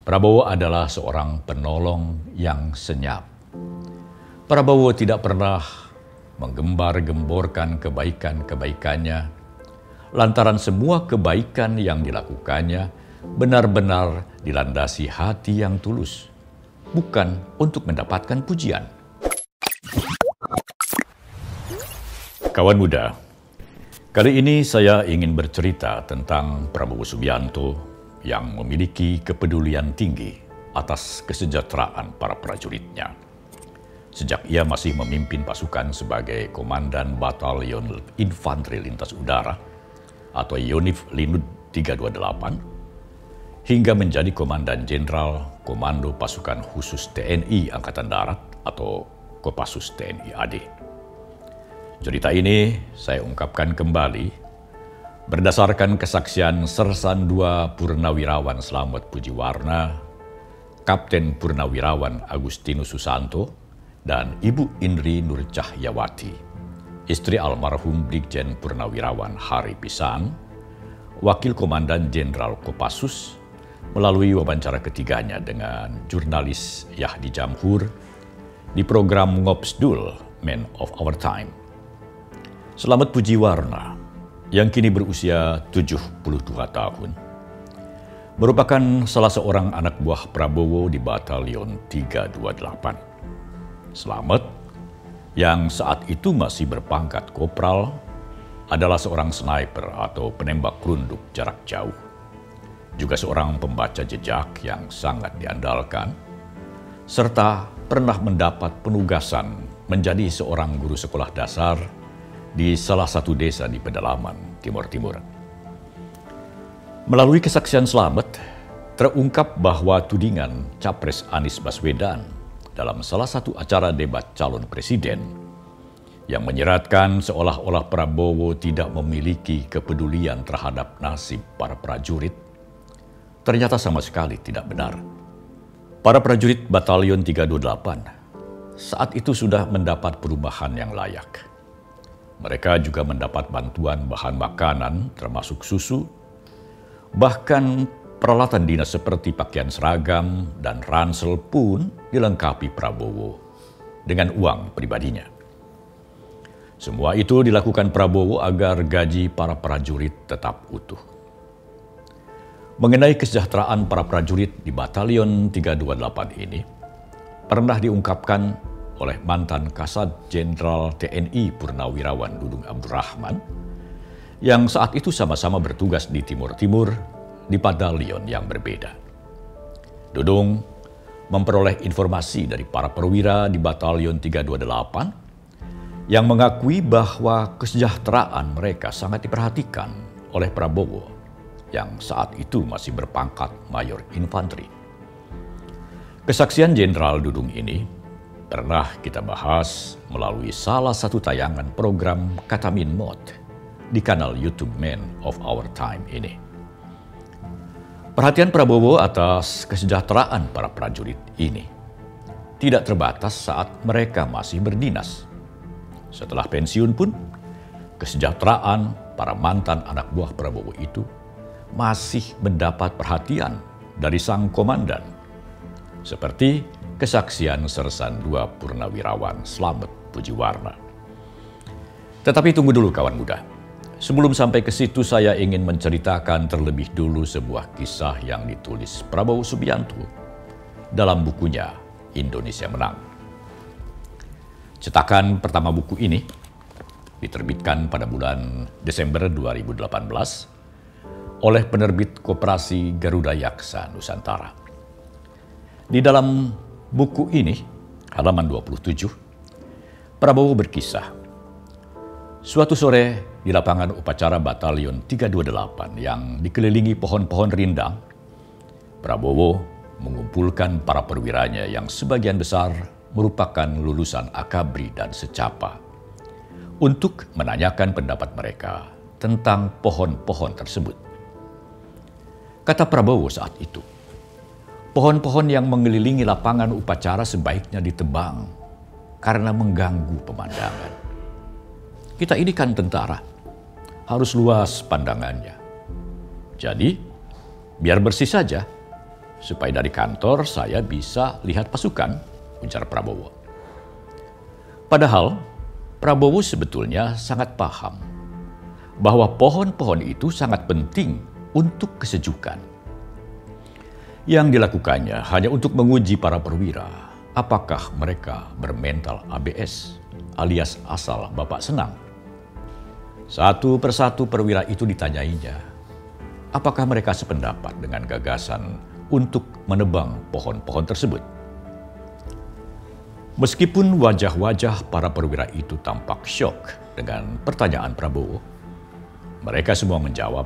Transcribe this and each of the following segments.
Prabowo adalah seorang penolong yang senyap. Prabowo tidak pernah menggembar-gemborkan kebaikan-kebaikannya, lantaran semua kebaikan yang dilakukannya benar-benar dilandasi hati yang tulus, bukan untuk mendapatkan pujian. Kawan muda, kali ini saya ingin bercerita tentang Prabowo Subianto yang memiliki kepedulian tinggi atas kesejahteraan para prajuritnya. Sejak ia masih memimpin pasukan sebagai Komandan Batalion Infanteri Lintas Udara atau Yonif Linud 328, hingga menjadi Komandan Jenderal Komando Pasukan Khusus TNI Angkatan Darat atau Kopassus TNI AD. Cerita ini saya ungkapkan kembali berdasarkan kesaksian Sersan II Purnawirawan Slamet Pujiwarna, Kapten Purnawirawan Agustinus Susanto, dan Ibu Indri Nur Cahyawati, istri almarhum Brigjen Purnawirawan Hari Pisan, Wakil Komandan Jenderal Kopassus, melalui wawancara ketiganya dengan jurnalis Yahdi Jamhur di program Ngobsdul Man of Our Time. Slamet Pujiwarna yang kini berusia 72 tahun, merupakan salah seorang anak buah Prabowo di Batalion 328. Slamet, yang saat itu masih berpangkat kopral, adalah seorang sniper atau penembak runduk jarak jauh. Juga seorang pembaca jejak yang sangat diandalkan, serta pernah mendapat penugasan menjadi seorang guru sekolah dasar di salah satu desa di pedalaman Timur Timur. Melalui kesaksian Slamet, terungkap bahwa tudingan Capres Anies Baswedan dalam salah satu acara debat calon presiden yang menyeratkan seolah-olah Prabowo tidak memiliki kepedulian terhadap nasib para prajurit, ternyata sama sekali tidak benar. Para prajurit Batalion 328 saat itu sudah mendapat perumahan yang layak. Mereka juga mendapat bantuan bahan makanan termasuk susu, bahkan peralatan dinas seperti pakaian seragam dan ransel pun dilengkapi Prabowo dengan uang pribadinya. Semua itu dilakukan Prabowo agar gaji para prajurit tetap utuh. Mengenai kesejahteraan para prajurit di Batalion 328 ini, pernah diungkapkan oleh mantan Kasat Jenderal TNI Purnawirawan Dudung Abdurrahman, yang saat itu sama-sama bertugas di Timur Timur di batalion yang berbeda. Dudung memperoleh informasi dari para perwira di Batalion 328 yang mengakui bahwa kesejahteraan mereka sangat diperhatikan oleh Prabowo yang saat itu masih berpangkat Mayor Infanteri. Kesaksian Jenderal Dudung ini pernah kita bahas melalui salah satu tayangan program Katamin Mod di kanal YouTube Man of Our Time ini. Perhatian Prabowo atas kesejahteraan para prajurit ini tidak terbatas saat mereka masih berdinas. Setelah pensiun pun, kesejahteraan para mantan anak buah Prabowo itu masih mendapat perhatian dari sang komandan, seperti kesaksian Sersan II Purnawirawan Slamet Pujiwarna. Tetapi tunggu dulu kawan muda. Sebelum sampai ke situ, saya ingin menceritakan terlebih dulu sebuah kisah yang ditulis Prabowo Subianto dalam bukunya Indonesia Menang. Cetakan pertama buku ini diterbitkan pada bulan Desember 2018 oleh penerbit Koperasi Garuda Yaksa Nusantara. Di dalam buku ini, halaman 27, Prabowo berkisah, suatu sore di lapangan upacara Batalion 328 yang dikelilingi pohon-pohon rindang, Prabowo mengumpulkan para perwiranya yang sebagian besar merupakan lulusan Akabri dan Secapa untuk menanyakan pendapat mereka tentang pohon-pohon tersebut. Kata Prabowo saat itu, pohon-pohon yang mengelilingi lapangan upacara sebaiknya ditebang karena mengganggu pemandangan. Kita ini kan tentara, harus luas pandangannya. Jadi, biar bersih saja, supaya dari kantor saya bisa lihat pasukan, ujar Prabowo. Padahal Prabowo sebetulnya sangat paham bahwa pohon-pohon itu sangat penting untuk kesejukan. Yang dilakukannya hanya untuk menguji para perwira apakah mereka bermental ABS alias asal Bapak senang. Satu persatu perwira itu ditanyainya, apakah mereka sependapat dengan gagasan untuk menebang pohon-pohon tersebut. Meskipun wajah-wajah para perwira itu tampak syok dengan pertanyaan Prabowo, mereka semua menjawab,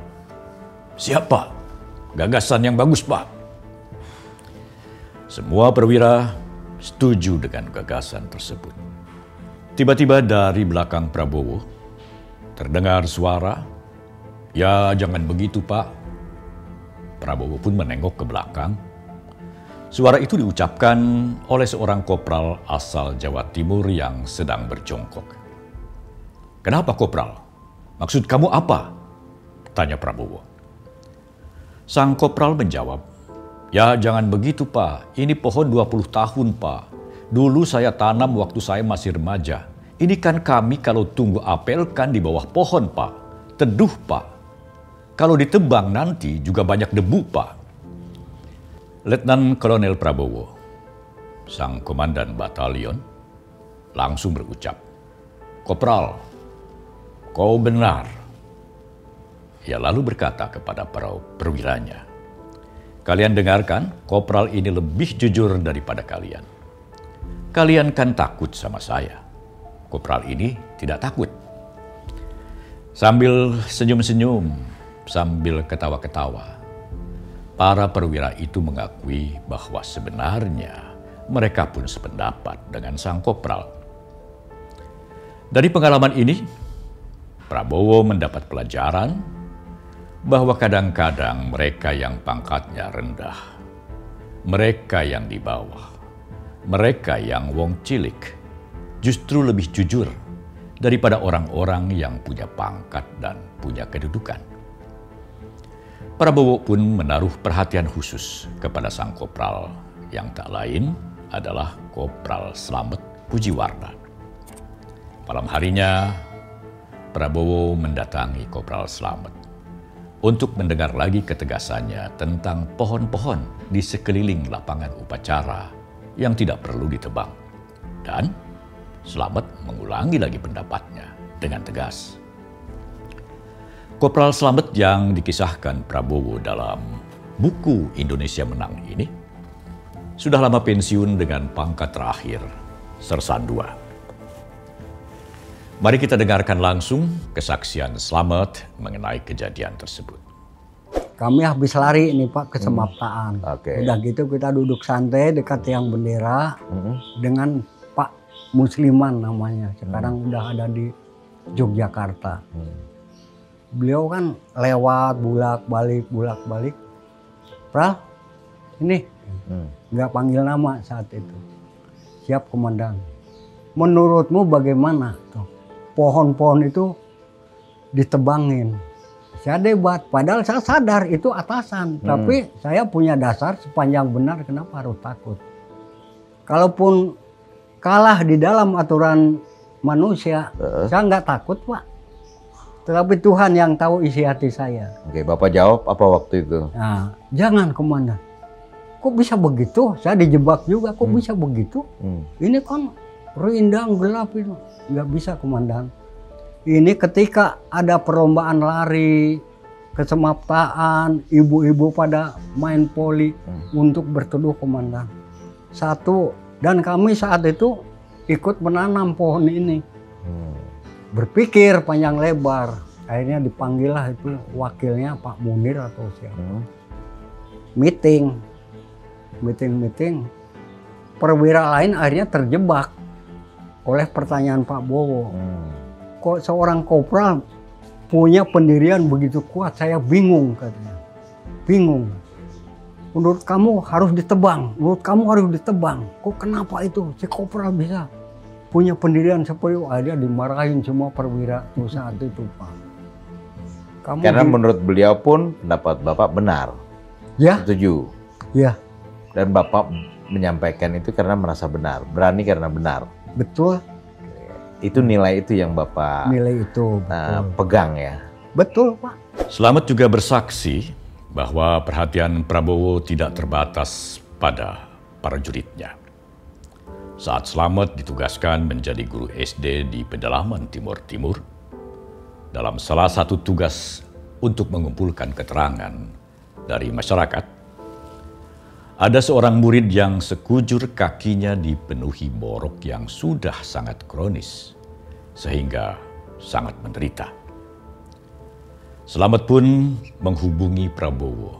"Siap, Pak. Gagasan yang bagus, Pak." Semua perwira setuju dengan gagasan tersebut. Tiba-tiba dari belakang Prabowo terdengar suara, "Ya, jangan begitu, Pak." Prabowo pun menengok ke belakang. Suara itu diucapkan oleh seorang kopral asal Jawa Timur yang sedang berjongkok. "Kenapa, Kopral? Maksud kamu apa?" tanya Prabowo. Sang kopral menjawab, "Ya jangan begitu, Pak. Ini pohon 20 tahun, Pak. Dulu saya tanam waktu saya masih remaja. Ini kan kami kalau tunggu apel kan di bawah pohon, Pak. Teduh, Pak. Kalau ditebang nanti juga banyak debu, Pak." Letnan Kolonel Prabowo, sang komandan batalion, langsung berucap, "Kopral, kau benar." Ia lalu berkata kepada para perwiranya, "Kalian dengarkan, kopral ini lebih jujur daripada kalian. Kalian kan takut sama saya. Kopral ini tidak takut." Sambil senyum-senyum, sambil ketawa-ketawa, para perwira itu mengakui bahwa sebenarnya mereka pun sependapat dengan sang kopral. Dari pengalaman ini, Prabowo mendapat pelajaran bahwa kadang-kadang mereka yang pangkatnya rendah, mereka yang di bawah, mereka yang wong cilik, justru lebih jujur daripada orang-orang yang punya pangkat dan punya kedudukan. Prabowo pun menaruh perhatian khusus kepada sang kopral yang tak lain adalah Kopral Slamet Pujiwarna. Malam harinya, Prabowo mendatangi Kopral Slamet untuk mendengar lagi ketegasannya tentang pohon-pohon di sekeliling lapangan upacara yang tidak perlu ditebang. Dan Slamet mengulangi lagi pendapatnya dengan tegas. Kopral Slamet yang dikisahkan Prabowo dalam buku Indonesia Menang ini sudah lama pensiun dengan pangkat terakhir, Sersan II. Mari kita dengarkan langsung kesaksian Slamet mengenai kejadian tersebut. Kami habis lari nih Pak ke Semaptaan. Udah gitu kita duduk santai dekat tiang bendera dengan Pak Musliman namanya. Sekarang udah ada di Yogyakarta. Beliau kan lewat bulak-balik. Pral, ini nggak panggil nama saat itu. Siap komandan. Menurutmu bagaimana tuh? Pohon-pohon itu ditebangin. Saya debat, padahal saya sadar itu atasan. Tapi saya punya dasar sepanjang benar, kenapa harus takut? Kalaupun kalah di dalam aturan manusia, saya nggak takut Pak. Tetapi Tuhan yang tahu isi hati saya. Oke, Bapak jawab apa waktu itu? Nah, jangan komandan. Kok bisa begitu? Saya dijebak juga, kok bisa begitu? Ini kan rindang gelap itu. Nggak bisa komandan. Ini ketika ada perlombaan lari ke Semaptaan, ibu-ibu pada main poli untuk berteduh komandan. Satu, dan kami saat itu ikut menanam pohon ini. Berpikir panjang lebar, akhirnya dipanggillah itu wakilnya Pak Munir atau siapa. Meeting. Perwira lain akhirnya terjebak oleh pertanyaan Pak Bowo. Kok seorang kopral punya pendirian begitu kuat, saya bingung katanya. Bingung. Menurut kamu harus ditebang. Kok kenapa itu si kopral bisa punya pendirian seperti itu? Akhirnya dimarahin semua perwira saat itu Pak. Karena menurut beliau pun pendapat Bapak benar. Ya. Setuju. Ya. Dan Bapak menyampaikan itu karena merasa benar, berani karena benar. Betul. Itu nilai itu yang Bapak nilai itu pegang ya. Betul, Pak. Slamet juga bersaksi bahwa perhatian Prabowo tidak terbatas pada para juridnya. Saat Slamet ditugaskan menjadi guru SD di pedalaman Timur Timur, dalam salah satu tugas untuk mengumpulkan keterangan dari masyarakat, ada seorang murid yang sekujur kakinya dipenuhi borok yang sudah sangat kronis, sehingga sangat menderita. Slamet pun menghubungi Prabowo,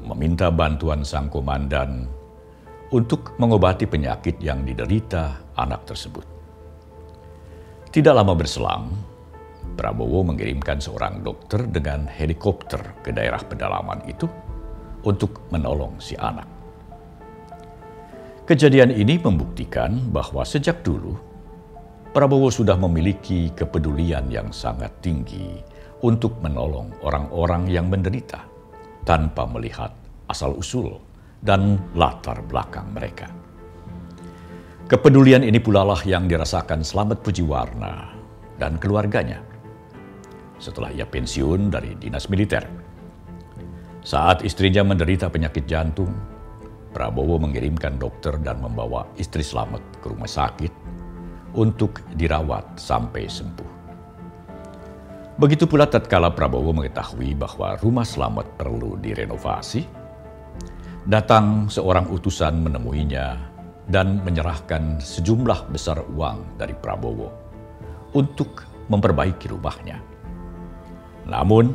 meminta bantuan sang komandan untuk mengobati penyakit yang diderita anak tersebut. Tidak lama berselang, Prabowo mengirimkan seorang dokter dengan helikopter ke daerah pedalaman itu untuk menolong si anak. Kejadian ini membuktikan bahwa sejak dulu Prabowo sudah memiliki kepedulian yang sangat tinggi untuk menolong orang-orang yang menderita tanpa melihat asal-usul dan latar belakang mereka. Kepedulian ini pula lah yang dirasakan Slamet Pujiwarna dan keluarganya setelah ia pensiun dari dinas militer. Saat istrinya menderita penyakit jantung, Prabowo mengirimkan dokter dan membawa istri Slamet ke rumah sakit untuk dirawat sampai sembuh. Begitu pula tatkala Prabowo mengetahui bahwa rumah Slamet perlu direnovasi, datang seorang utusan menemuinya dan menyerahkan sejumlah besar uang dari Prabowo untuk memperbaiki rumahnya. Namun,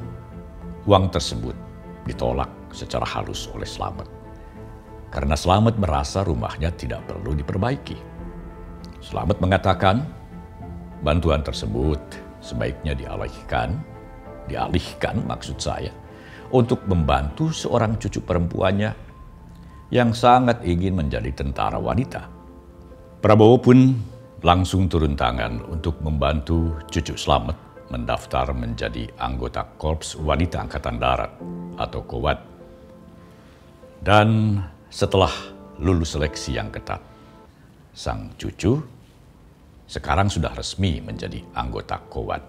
uang tersebut ditolak secara halus oleh Slamet, karena Slamet merasa rumahnya tidak perlu diperbaiki. Slamet mengatakan bantuan tersebut sebaiknya dialihkan maksud saya, untuk membantu seorang cucu perempuannya yang sangat ingin menjadi tentara wanita. Prabowo pun langsung turun tangan untuk membantu cucu Slamet mendaftar menjadi anggota Korps Wanita Angkatan Darat atau KOWAD. Dan setelah lulus seleksi yang ketat, sang cucu sekarang sudah resmi menjadi anggota KOWAD.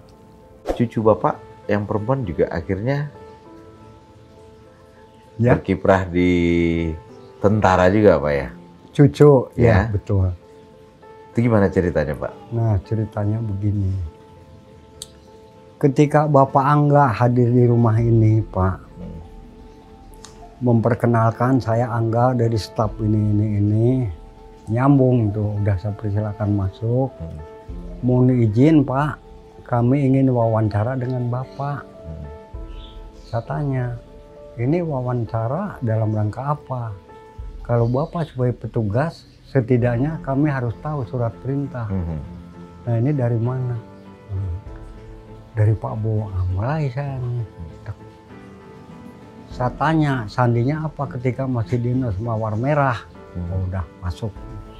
Cucu Bapak yang perempuan juga akhirnya berkiprah di tentara juga, Pak ya? Cucu, ya betul. Itu gimana ceritanya, Pak? Nah, ceritanya begini. Ketika Bapak Angga hadir di rumah ini, Pak, memperkenalkan saya Angga dari staf ini, nyambung tuh, udah saya persilakan masuk. Mohon izin Pak, kami ingin wawancara dengan Bapak. Saya tanya, ini wawancara dalam rangka apa? Kalau Bapak sebagai petugas, setidaknya kami harus tahu surat perintah. Nah ini dari mana? Dari Pak Bowo. Mulai saya nih. Saya tanya, sandinya apa ketika masih dinas Mawar Merah? Oh, udah masuk,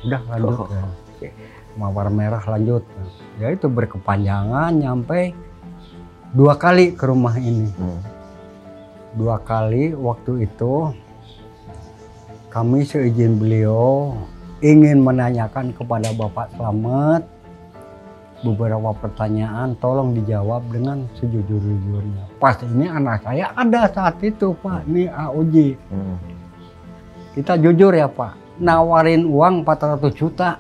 udah lanjut ya. Mawar Merah lanjut. Ya itu berkepanjangan nyampe 2 kali ke rumah ini. 2 kali waktu itu kami seizin beliau ingin menanyakan kepada Bapak Slamet beberapa pertanyaan, tolong dijawab dengan sejujur-jujurnya. Pas ini anak saya ada saat itu Pak, ini AOJ. Kita jujur ya Pak, nawarin uang 400 juta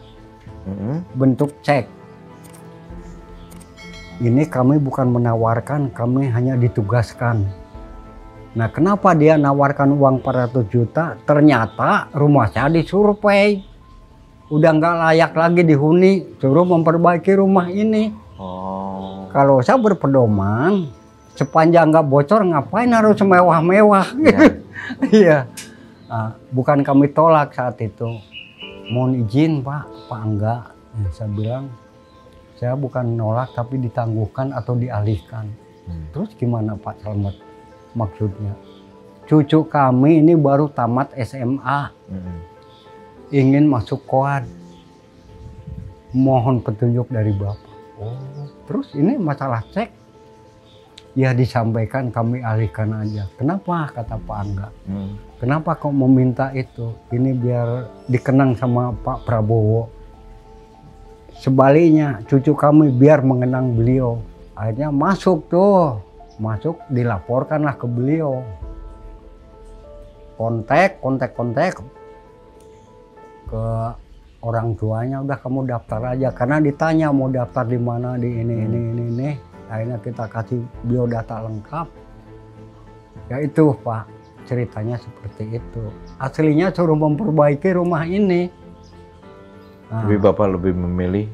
bentuk cek. Ini kami bukan menawarkan, kami hanya ditugaskan. Nah kenapa dia nawarkan uang 400 juta? Ternyata rumah saya disurvei. Udah nggak layak lagi dihuni, suruh memperbaiki rumah ini. Kalau saya berpedoman, sepanjang nggak bocor ngapain harus mewah-mewah. Iya. Nah, bukan kami tolak saat itu. Mohon izin Pak Angga. Saya bilang, saya bukan nolak tapi ditangguhkan atau dialihkan. Terus gimana Pak Slamet? Maksudnya, cucu kami ini baru tamat SMA. Ingin masuk KOWAD, mohon petunjuk dari Bapak. Terus ini masalah cek, Ya disampaikan, kami alihkan aja. Kenapa, kata Pak Angga? Kenapa kok meminta itu? Ini biar dikenang sama Pak Prabowo. Sebaliknya cucu kami biar mengenang beliau. Akhirnya masuk dilaporkanlah ke beliau. Kontak ke orang tuanya, udah kamu daftar aja. Karena ditanya mau daftar di mana, di ini. Akhirnya kita kasih biodata lengkap. Ya itu Pak, ceritanya seperti itu. Aslinya suruh memperbaiki rumah ini. Tapi Bapak lebih memilih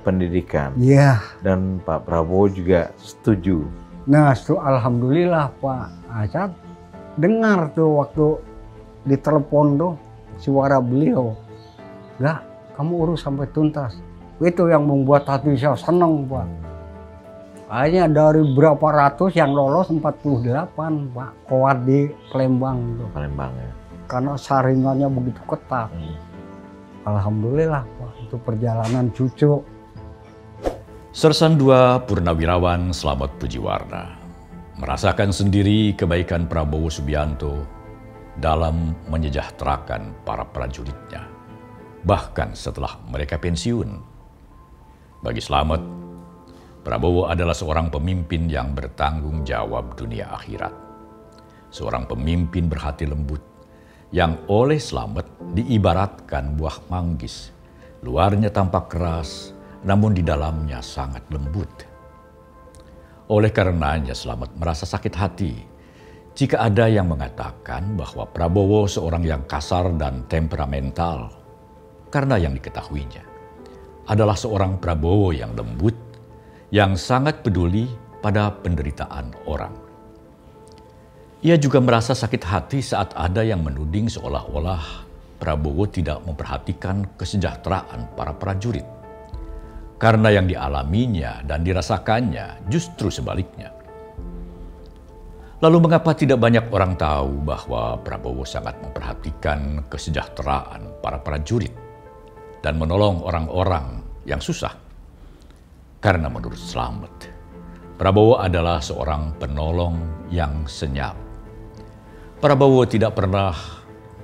pendidikan. Iya. Dan Pak Prabowo juga setuju. Nah, alhamdulillah Pak. Saya dengar tuh waktu ditelepon tuh suara beliau. Enggak, kamu urus sampai tuntas. Itu yang membuat hati saya senang Pak. Akhirnya dari berapa ratus yang lolos 48 Pak, Koat di Palembang tuh. Palembang ya. Karena saringannya begitu ketat. Alhamdulillah Pak, itu perjalanan cucu. Sersan II Purnawirawan Slamet Pujiwarna merasakan sendiri kebaikan Prabowo Subianto dalam menyejahterakan para prajuritnya, bahkan setelah mereka pensiun. Bagi Slamet, Prabowo adalah seorang pemimpin yang bertanggung jawab dunia akhirat. Seorang pemimpin berhati lembut yang oleh Slamet diibaratkan buah manggis. Luarnya tampak keras, namun di dalamnya sangat lembut. Oleh karenanya Slamet merasa sakit hati jika ada yang mengatakan bahwa Prabowo seorang yang kasar dan temperamental. Karena yang diketahuinya adalah seorang Prabowo yang lembut, yang sangat peduli pada penderitaan orang. Ia juga merasa sakit hati saat ada yang menuding seolah-olah Prabowo tidak memperhatikan kesejahteraan para prajurit. Karena yang dialaminya dan dirasakannya justru sebaliknya. Lalu mengapa tidak banyak orang tahu bahwa Prabowo sangat memperhatikan kesejahteraan para prajurit dan menolong orang-orang yang susah? Karena menurut Slamet, Prabowo adalah seorang penolong yang senyap. Prabowo tidak pernah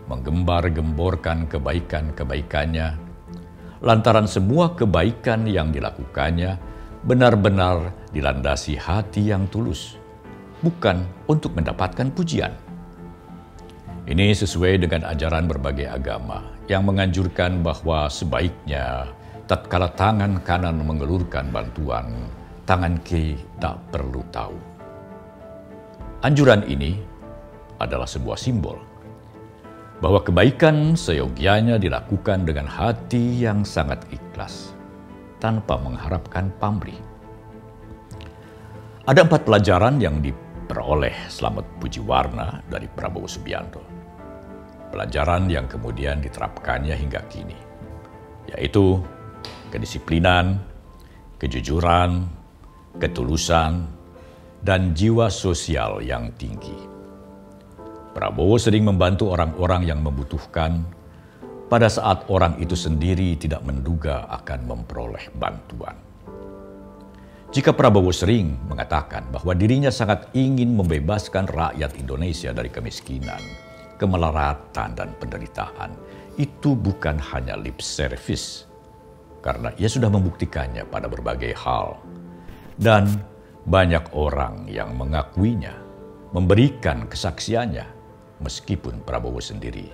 menggembar-gemborkan kebaikan-kebaikannya, lantaran semua kebaikan yang dilakukannya benar-benar dilandasi hati yang tulus, bukan untuk mendapatkan pujian. Ini sesuai dengan ajaran berbagai agama yang menganjurkan bahwa sebaiknya tatkala tangan kanan mengelurkan bantuan, tangan kiri tak perlu tahu. Anjuran ini adalah sebuah simbol bahwa kebaikan seyogianya dilakukan dengan hati yang sangat ikhlas, tanpa mengharapkan pamrih. Ada 4 pelajaran yang diperoleh Slamet Pujiwarna dari Prabowo Subianto. Pelajaran yang kemudian diterapkannya hingga kini, yaitu kedisiplinan, kejujuran, ketulusan, dan jiwa sosial yang tinggi. Prabowo sering membantu orang-orang yang membutuhkan pada saat orang itu sendiri tidak menduga akan memperoleh bantuan. Jika Prabowo sering mengatakan bahwa dirinya sangat ingin membebaskan rakyat Indonesia dari kemiskinan, kemelaratan, dan penderitaan, itu bukan hanya lip service, karena ia sudah membuktikannya pada berbagai hal. Dan banyak orang yang mengakuinya, memberikan kesaksiannya, meskipun Prabowo sendiri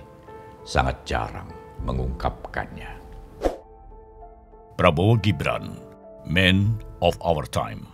sangat jarang mengungkapkannya. Prabowo Gibran, Man of Our Time.